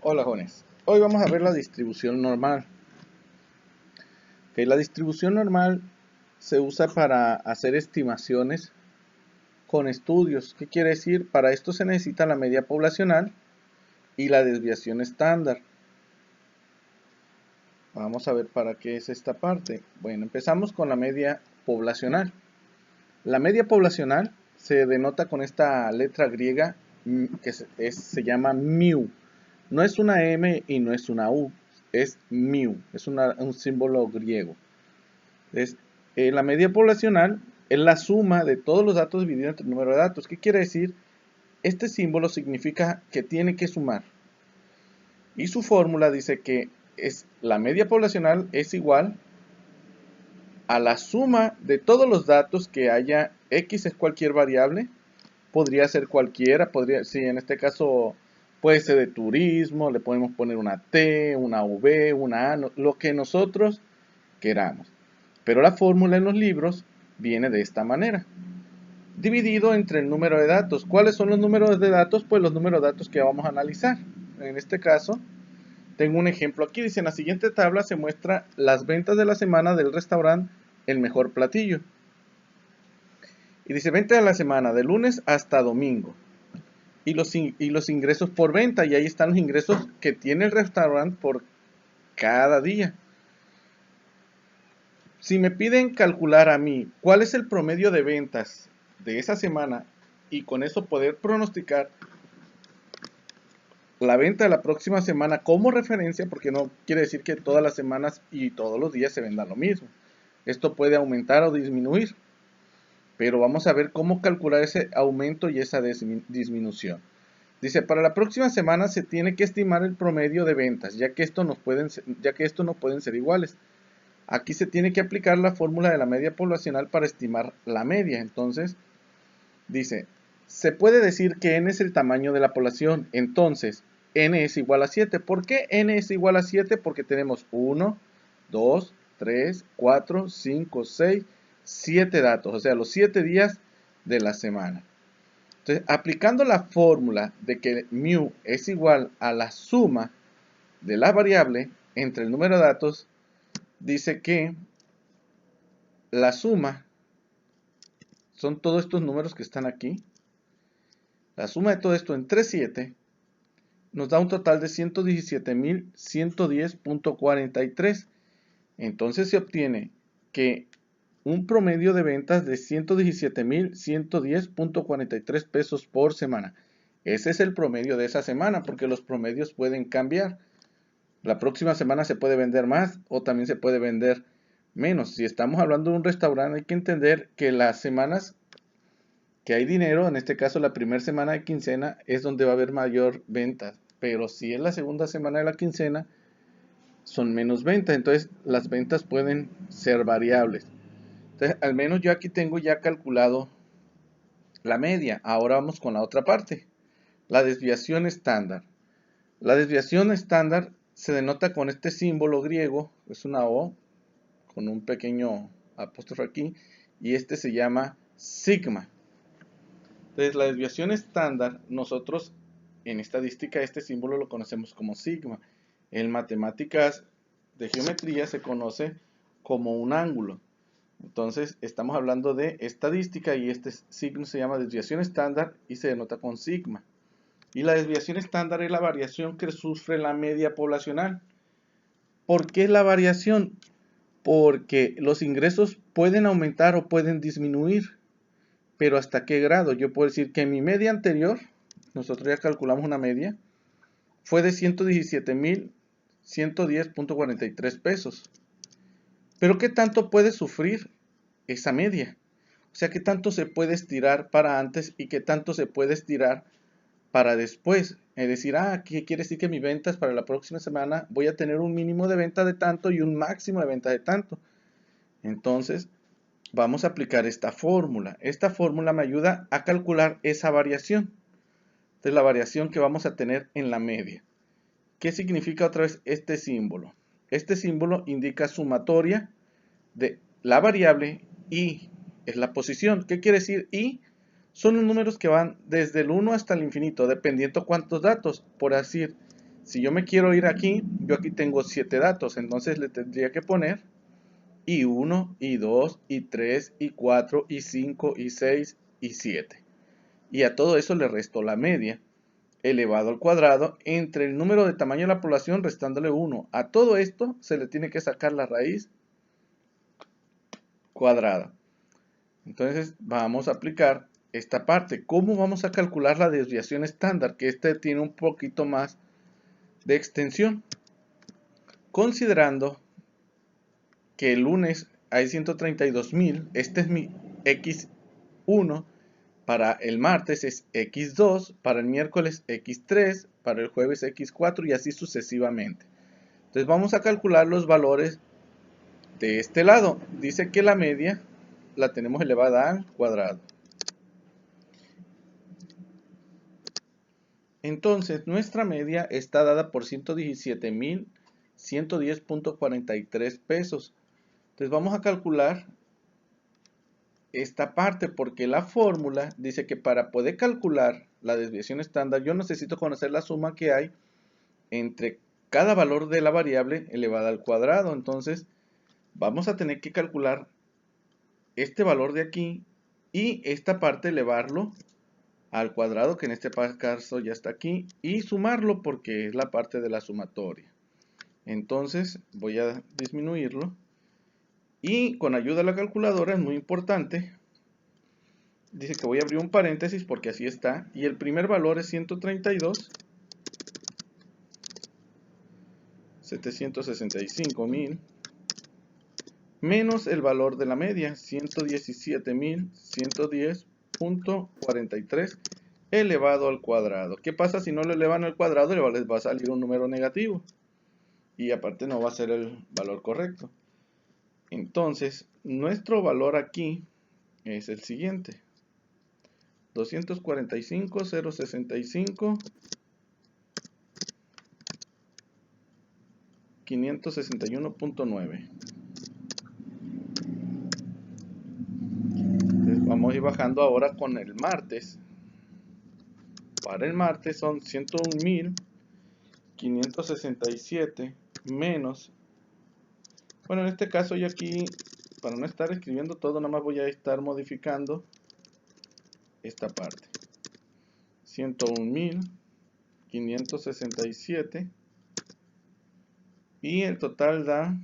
Hola jóvenes, hoy vamos a ver la distribución normal. La distribución normal se usa para hacer estimaciones con estudios. ¿Qué quiere decir? Para esto se necesita la media poblacional y la desviación estándar. Vamos a ver para qué es esta parte. Bueno, empezamos con la media poblacional. La media poblacional se denota con esta letra griega que se llama mu. No es una M y no es una U, es mu, es un símbolo griego. Es, la media poblacional es la suma de todos los datos dividido entre el número de datos. ¿Qué quiere decir? Este símbolo significa que tiene que sumar. Y su fórmula dice que la media poblacional es igual a la suma de todos los datos que haya. X es cualquier variable, podría ser cualquiera, sí, en este caso puede ser de turismo, le podemos poner una T, una V, una A, lo que nosotros queramos. Pero la fórmula en los libros viene de esta manera. Dividido entre el número de datos. ¿Cuáles son los números de datos? Pues los números de datos que vamos a analizar. En este caso, tengo un ejemplo aquí. Dice, en la siguiente tabla se muestra las ventas de la semana del restaurante El Mejor Platillo. Y dice, venta de la semana, de lunes hasta domingo. Y los ingresos por venta. Y ahí están los ingresos que tiene el restaurante por cada día. Si me piden calcular a mí cuál es el promedio de ventas de esa semana y con eso poder pronosticar la venta de la próxima semana como referencia, porque no quiere decir que todas las semanas y todos los días se venda lo mismo. Esto puede aumentar o disminuir, pero vamos a ver cómo calcular ese aumento y esa disminución. Dice, para la próxima semana se tiene que estimar el promedio de ventas, ya que estos no pueden ser iguales. Aquí se tiene que aplicar la fórmula de la media poblacional para estimar la media. Entonces, dice, se puede decir que n es el tamaño de la población. Entonces, n es igual a 7. ¿Por qué n es igual a 7? Porque tenemos 1, 2, 3, 4, 5, 6, 7 datos. O sea, los 7 días de la semana. Entonces, aplicando la fórmula de que mu es igual a la suma de la variable entre el número de datos, dice que la suma son todos estos números que están aquí. La suma de todo esto entre 7 nos da un total de 117.110.43. Entonces se obtiene que un promedio de ventas de 117.110.43 pesos por semana. Ese es el promedio de esa semana, porque los promedios pueden cambiar. La próxima semana se puede vender más o también se puede vender menos. Si estamos hablando de un restaurante, hay que entender que las semanas que hay dinero, en este caso la primera semana de quincena, es donde va a haber mayor venta. Pero si es la segunda semana de la quincena, son menos ventas. Entonces las ventas pueden ser variables. Entonces, al menos yo aquí tengo ya calculado la media. Ahora vamos con la otra parte. La desviación estándar. La desviación estándar se denota con este símbolo griego. Es una O con un pequeño apóstrofe aquí. Y este se llama sigma. Entonces, la desviación estándar, nosotros en estadística este símbolo lo conocemos como sigma. En matemáticas de geometría se conoce como un ángulo. Entonces, estamos hablando de estadística y este signo se llama desviación estándar y se denota con sigma. Y la desviación estándar es la variación que sufre la media poblacional. ¿Por qué la variación? Porque los ingresos pueden aumentar o pueden disminuir. Pero ¿hasta qué grado? Yo puedo decir que en mi media anterior, nosotros ya calculamos una media, fue de 117.110.43 pesos. Pero ¿qué tanto puede sufrir esa media? O sea, ¿qué tanto se puede estirar para antes y qué tanto se puede estirar para después? Es decir, ¿qué quiere decir que mis ventas para la próxima semana voy a tener un mínimo de venta de tanto y un máximo de venta de tanto? Entonces, vamos a aplicar esta fórmula. Esta fórmula me ayuda a calcular esa variación. Entonces, la variación que vamos a tener en la media. ¿Qué significa otra vez este símbolo? Este símbolo indica sumatoria de la variable y es la posición. ¿Qué quiere decir y? Son los números que van desde el 1 hasta el infinito, dependiendo cuántos datos. Por decir, si yo me quiero ir aquí, yo aquí tengo 7 datos, entonces le tendría que poner I1, I2, I3, I4, I5, I6, I7. Y a todo eso le resto la media elevado al cuadrado entre el número de tamaño de la población restándole 1. A todo esto se le tiene que sacar la raíz cuadrada. Entonces vamos a aplicar esta parte. ¿Cómo vamos a calcular la desviación estándar? Que este tiene un poquito más de extensión. Considerando que el lunes hay 132.000, este es mi X1, para el martes es X2, para el miércoles X3, para el jueves X4 y así sucesivamente. Entonces vamos a calcular los valores de este lado. Dice que la media la tenemos elevada al cuadrado. Entonces nuestra media está dada por 117.110.43 pesos. Entonces vamos a calcular esta parte porque la fórmula dice que para poder calcular la desviación estándar yo necesito conocer la suma que hay entre cada valor de la variable elevada al cuadrado. Entonces vamos a tener que calcular este valor de aquí y esta parte elevarlo al cuadrado, que en este caso ya está aquí, y sumarlo porque es la parte de la sumatoria. Entonces voy a disminuirlo y con ayuda de la calculadora es muy importante. Dice que voy a abrir un paréntesis porque así está, y el primer valor es 132.765.000 menos el valor de la media, 117.110.43 elevado al cuadrado. ¿Qué pasa si no lo elevan al cuadrado? Les va a salir un número negativo. Y aparte no va a ser el valor correcto. Entonces, nuestro valor aquí es el siguiente. 245.065 561.9. Vamos a ir bajando ahora con el martes. Para el martes son 101.567 menos. Bueno, en este caso yo aquí, para no estar escribiendo todo, nada más voy a estar modificando esta parte. 101.567 y el total da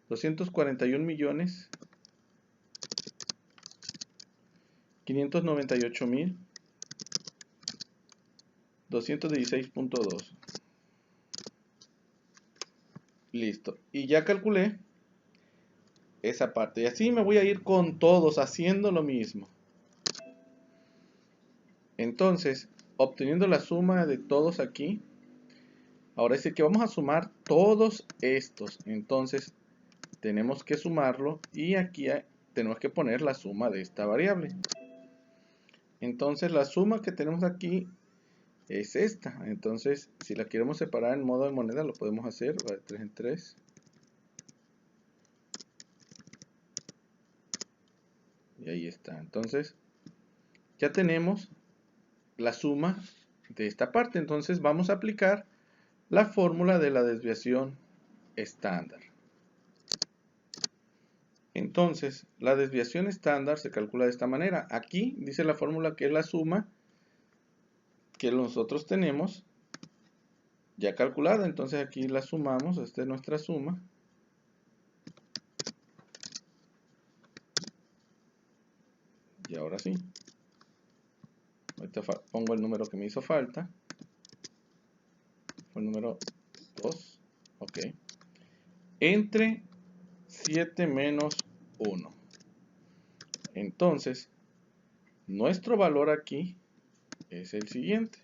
241.598.216.2. Listo. Y ya calculé esa parte. Y así me voy a ir con todos haciendo lo mismo. Entonces, obteniendo la suma de todos aquí, ahora es que vamos a sumar todos estos. Entonces, tenemos que sumarlo y aquí tenemos que poner la suma de esta variable. Entonces, la suma que tenemos aquí es esta. Entonces, si la queremos separar en modo de moneda, lo podemos hacer. Va de 3 en 3. Y ahí está. Entonces, ya tenemos la suma de esta parte. Entonces, vamos a aplicar la fórmula de la desviación estándar. Entonces, la desviación estándar se calcula de esta manera. Aquí dice la fórmula que es la suma que nosotros tenemos ya calculada. Entonces aquí la sumamos. Esta es nuestra suma. Y ahora sí. Ahorita pongo el número que me hizo falta. Fue el número 2. Ok. Entre 7 menos 1. Entonces, nuestro valor aquí es el siguiente.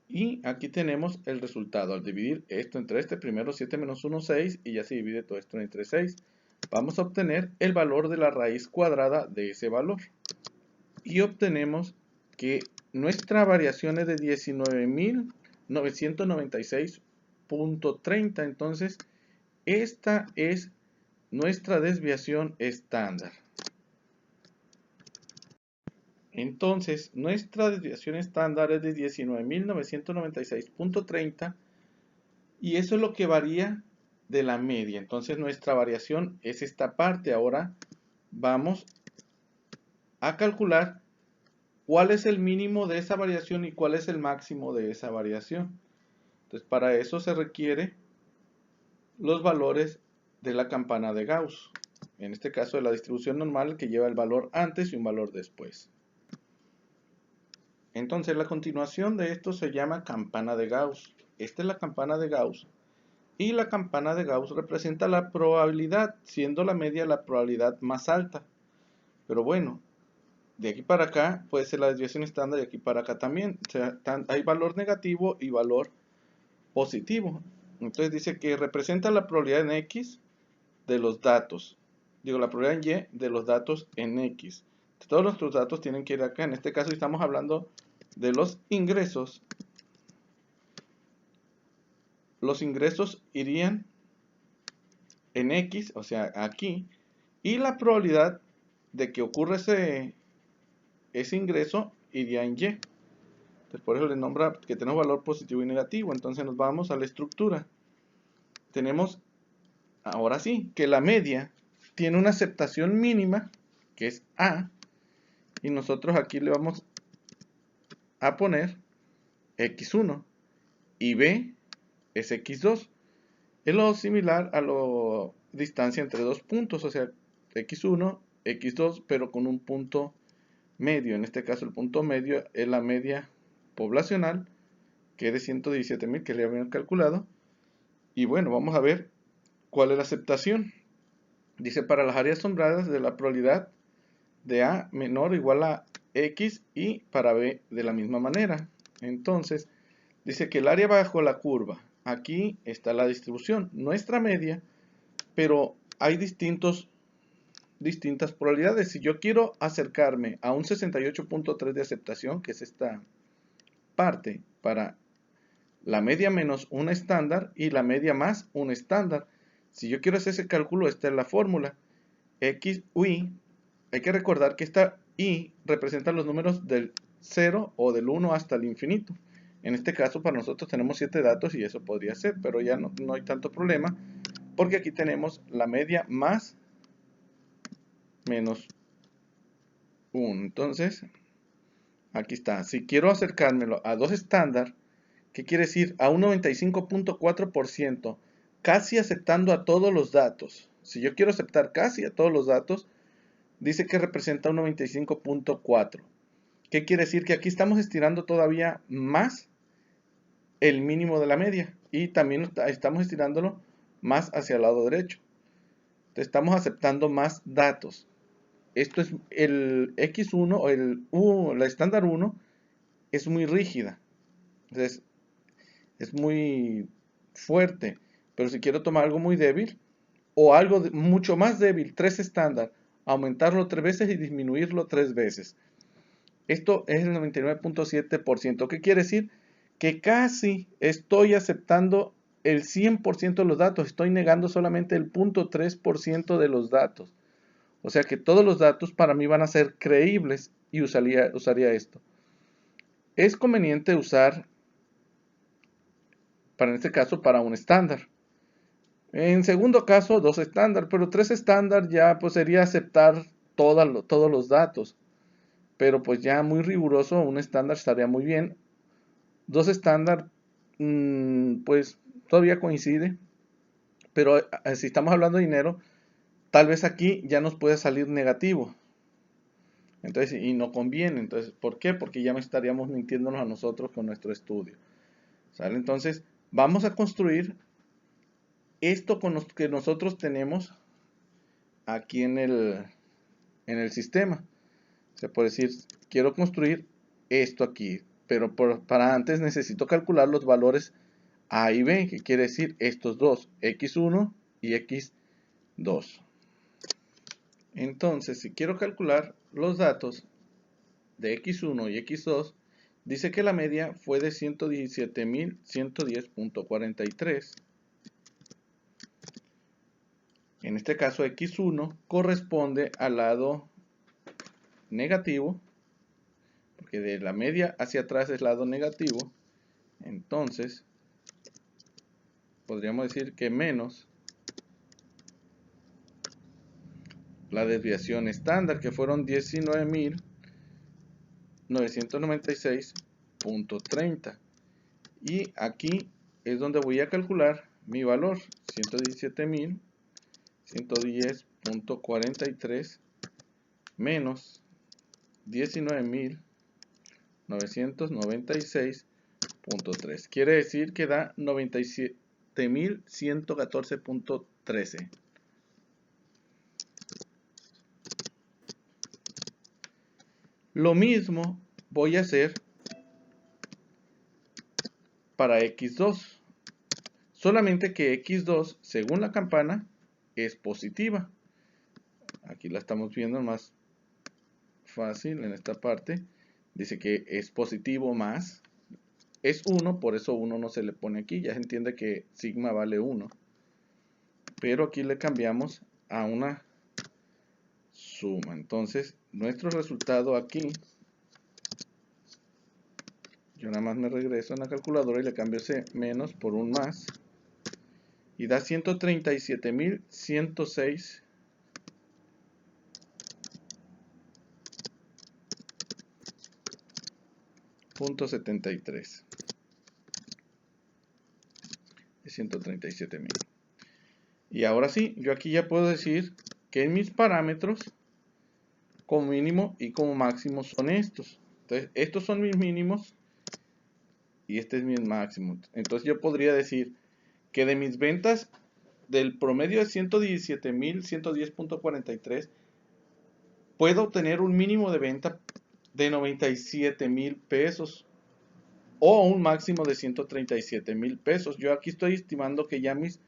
Y aquí tenemos el resultado. Al dividir esto entre este, primero 7 menos 1, 6. Y ya se divide todo esto entre 6. Vamos a obtener el valor de la raíz cuadrada de ese valor. Y obtenemos que nuestra variación es de 19.996.30. Entonces, esta es nuestra desviación estándar. Entonces, nuestra desviación estándar es de 19.996.30 y eso es lo que varía de la media. Entonces, nuestra variación es esta parte. Ahora vamos a calcular cuál es el mínimo de esa variación y cuál es el máximo de esa variación. Entonces, para eso se requiere los valores de la campana de Gauss. En este caso, de la distribución normal que lleva el valor antes y un valor después. Entonces, la continuación de esto se llama campana de Gauss. Esta es la campana de Gauss. Y la campana de Gauss representa la probabilidad, siendo la media la probabilidad más alta. Pero bueno, de aquí para acá puede ser la desviación estándar y aquí para acá también. O sea, hay valor negativo y valor positivo. Entonces dice que representa la probabilidad en X de los datos. Digo, la probabilidad en Y de los datos en X. Todos nuestros datos tienen que ir acá. En este caso estamos hablando de los ingresos. Los ingresos irían en X, o sea, aquí. Y la probabilidad de que ocurra ese ingreso iría en Y. Entonces, por eso le nombra que tenemos valor positivo y negativo. Entonces nos vamos a la estructura. Tenemos, ahora sí, que la media tiene una aceptación mínima, que es A. Y nosotros aquí le vamos a poner X1. Y B es X2. Es lo similar a la distancia entre dos puntos, o sea, X1, X2, pero con un punto medio. En este caso el punto medio es la media poblacional, que es de 117.000, que le habían calculado. Y bueno, vamos a ver cuál es la aceptación. Dice, para las áreas sombradas de la probabilidad de A menor o igual a X y para B de la misma manera. Entonces, dice que el área bajo la curva, aquí está la distribución, nuestra media, pero hay distintas probabilidades. Si yo quiero acercarme a un 68.3 de aceptación, que es esta parte para la media menos un estándar y la media más un estándar. Si yo quiero hacer ese cálculo, esta es la fórmula. X u Y, hay que recordar que esta Y representa los números del 0 o del 1 hasta el infinito. En este caso para nosotros tenemos 7 datos y eso podría ser, pero ya no hay tanto problema porque aquí tenemos la media más menos 1. Entonces, aquí está. Si quiero acercármelo a 2 estándar, ¿qué quiere decir? A un 95.4%, casi aceptando a todos los datos. Si yo quiero aceptar casi a todos los datos, dice que representa un 95.4. ¿Qué quiere decir? Que aquí estamos estirando todavía más el mínimo de la media y también estamos estirándolo más hacia el lado derecho. Entonces, estamos aceptando más datos. Esto es el X1 o la estándar 1 es muy rígida. Entonces, es muy fuerte. Pero si quiero tomar algo muy débil o algo mucho más débil, 3 estándar, aumentarlo 3 veces y disminuirlo 3 veces. Esto es el 99.7%. ¿Qué quiere decir? Que casi estoy aceptando el 100% de los datos. Estoy negando solamente el 0.3% de los datos. O sea que todos los datos para mí van a ser creíbles y usaría esto. Es conveniente usar, en este caso, para un estándar. En segundo caso, 2 estándar, pero 3 estándar ya pues sería aceptar todos los datos. Pero pues ya muy riguroso, un estándar estaría muy bien. 2 estándar, pues todavía coincide. Pero si estamos hablando de dinero, tal vez aquí ya nos puede salir negativo. Entonces, y no conviene. Entonces, ¿por qué? Porque ya no estaríamos mintiéndonos a nosotros con nuestro estudio. ¿Sale? Entonces, vamos a construir esto con lo que nosotros tenemos aquí en el sistema. Se puede decir, quiero construir esto aquí, pero para antes necesito calcular los valores A y B, que quiere decir estos dos, X1 y X2. Entonces, si quiero calcular los datos de X1 y X2, dice que la media fue de 117.110.43. En este caso, X1 corresponde al lado negativo porque de la media hacia atrás es lado negativo. Entonces, podríamos decir que menos la desviación estándar, que fueron 19.996.30. Y aquí es donde voy a calcular mi valor, 117.110.43 menos 19.996.3. Quiere decir que da 97.114.13. Lo mismo voy a hacer para X2. Solamente que X2, según la campana, es positiva. Aquí la estamos viendo más fácil en esta parte. Dice que es positivo más. Es 1, por eso 1 no se le pone aquí. Ya se entiende que sigma vale 1. Pero aquí le cambiamos a una suma. Entonces, nuestro resultado aquí, yo nada más me regreso en la calculadora y le cambio ese menos por un más. Y da 137.106.73 de 137.000. Y ahora sí, yo aquí ya puedo decir que en mis parámetros, como mínimo y como máximo son estos. Entonces, estos son mis mínimos y este es mi máximo. Entonces, yo podría decir que de mis ventas del promedio de 117.110.43 puedo obtener un mínimo de venta de 97.000 pesos o un máximo de 137.000 pesos. Yo aquí estoy estimando que ya mis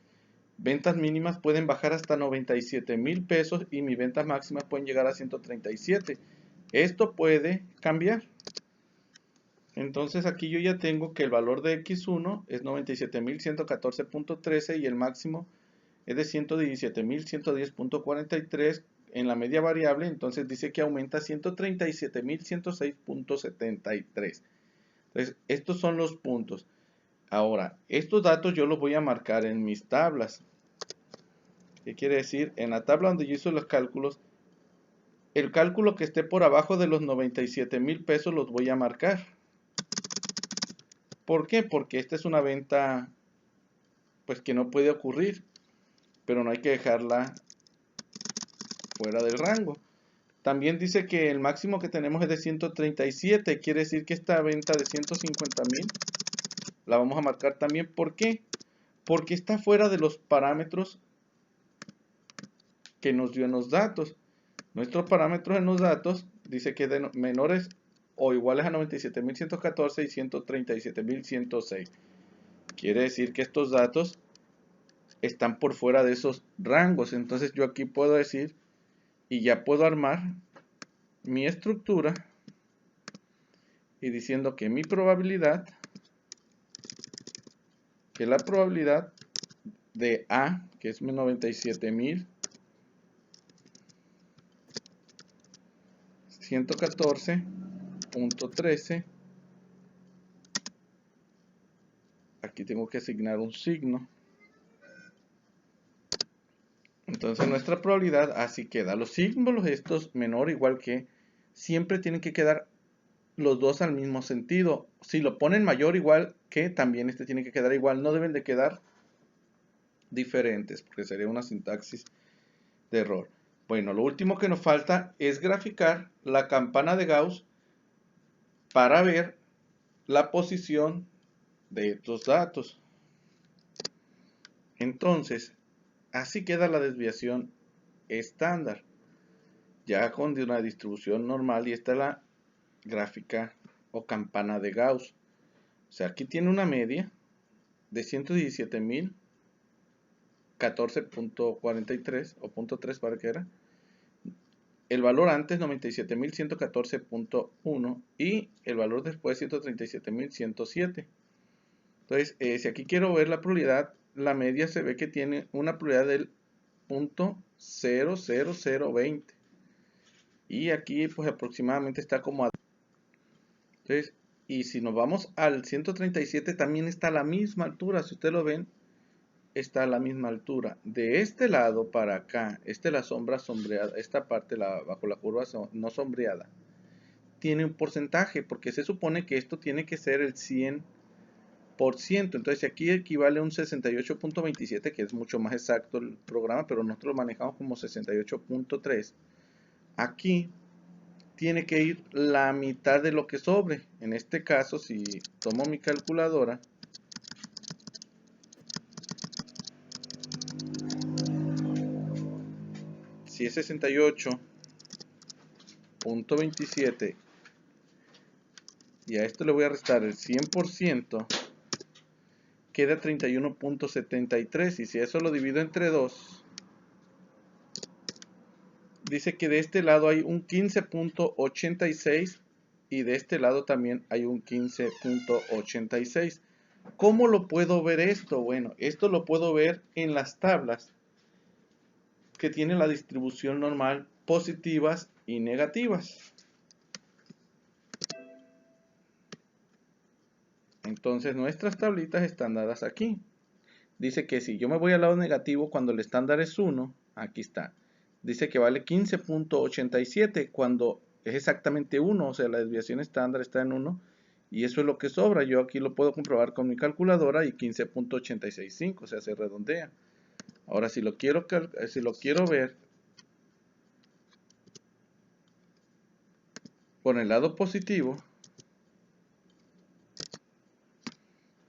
ventas mínimas pueden bajar hasta 97.000 pesos y mis ventas máximas pueden llegar a 137. Esto puede cambiar. Entonces aquí yo ya tengo que el valor de X1 es 97.114.13 y el máximo es de 117.110.43 en la media variable. Entonces dice que aumenta 137.106.73. Entonces estos son los puntos. Ahora, estos datos yo los voy a marcar en mis tablas. ¿Qué quiere decir? En la tabla donde yo hice los cálculos, el cálculo que esté por abajo de los 97.000 pesos los voy a marcar. ¿Por qué? Porque esta es una venta pues que no puede ocurrir, pero no hay que dejarla fuera del rango. También dice que el máximo que tenemos es de 137, quiere decir que esta venta de 150.000 la vamos a marcar también. ¿Por qué? Porque está fuera de los parámetros que nos dio en los datos. Nuestros parámetros en los datos dice que de menores o iguales a 97.114 y 137.106. Quiere decir que estos datos están por fuera de esos rangos. Entonces yo aquí puedo decir y ya puedo armar mi estructura y diciendo que mi probabilidad, que la probabilidad de A, que es 97.114.13, aquí tengo que asignar un signo. Entonces nuestra probabilidad así queda. Los símbolos estos menor o igual que siempre tienen que quedar los dos al mismo sentido. Si lo ponen mayor o igual que, también este tiene que quedar igual. No deben de quedar diferentes porque sería una sintaxis de error. Bueno, lo último que nos falta es graficar la campana de Gauss para ver la posición de estos datos. Entonces, así queda la desviación estándar, ya con una distribución normal, y esta es la gráfica o campana de Gauss. O sea, aquí tiene una media de 117.014.43 o .3 para que era. El valor antes 97.114.1 y el valor después 137.107. Entonces, si aquí quiero ver la probabilidad, la media se ve que tiene una probabilidad del .00020. Y aquí pues aproximadamente está como a... Entonces, y si nos vamos al 137, también está a la misma altura. Si ustedes lo ven, está a la misma altura. De este lado para acá, esta es la sombra sombreada, esta parte bajo la curva no sombreada, tiene un porcentaje, porque se supone que esto tiene que ser el 100%. Entonces aquí equivale a un 68.27, que es mucho más exacto el programa, pero nosotros lo manejamos como 68.3. Aquí tiene que ir la mitad de lo que sobre. En este caso, si tomo mi calculadora, si es 68.27 y a esto le voy a restar el 100%, queda 31.73, y si eso lo divido entre 2, dice que de este lado hay un 15.86 y de este lado también hay un 15.86. ¿Cómo lo puedo ver esto? Bueno, esto lo puedo ver en las tablas que tienen la distribución normal positivas y negativas. Entonces nuestras tablitas están dadas aquí. Dice que si yo me voy al lado negativo cuando el estándar es 1, aquí está. Dice que vale 15.87 cuando es exactamente 1, o sea, la desviación estándar está en 1 y eso es lo que sobra. Yo aquí lo puedo comprobar con mi calculadora y 15.865, o sea, se redondea. Ahora si lo quiero ver por el lado positivo,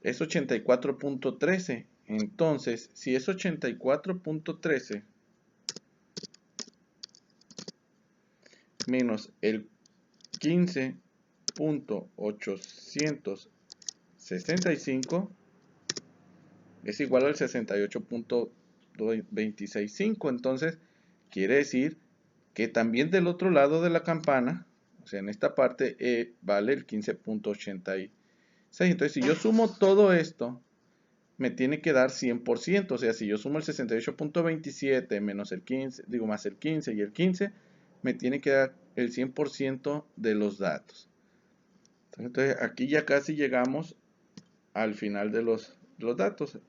es 84.13. Entonces, si es 84.13 menos el 15.865 es igual al 68.265. Entonces, quiere decir que también del otro lado de la campana, o sea, en esta parte, vale el 15.86. Entonces, si yo sumo todo esto, me tiene que dar 100%. O sea, si yo sumo el 68.27 menos el 15, digo más el 15 y el 15, me tiene que dar el 100% de los datos. Entonces, aquí ya casi llegamos al final de los datos.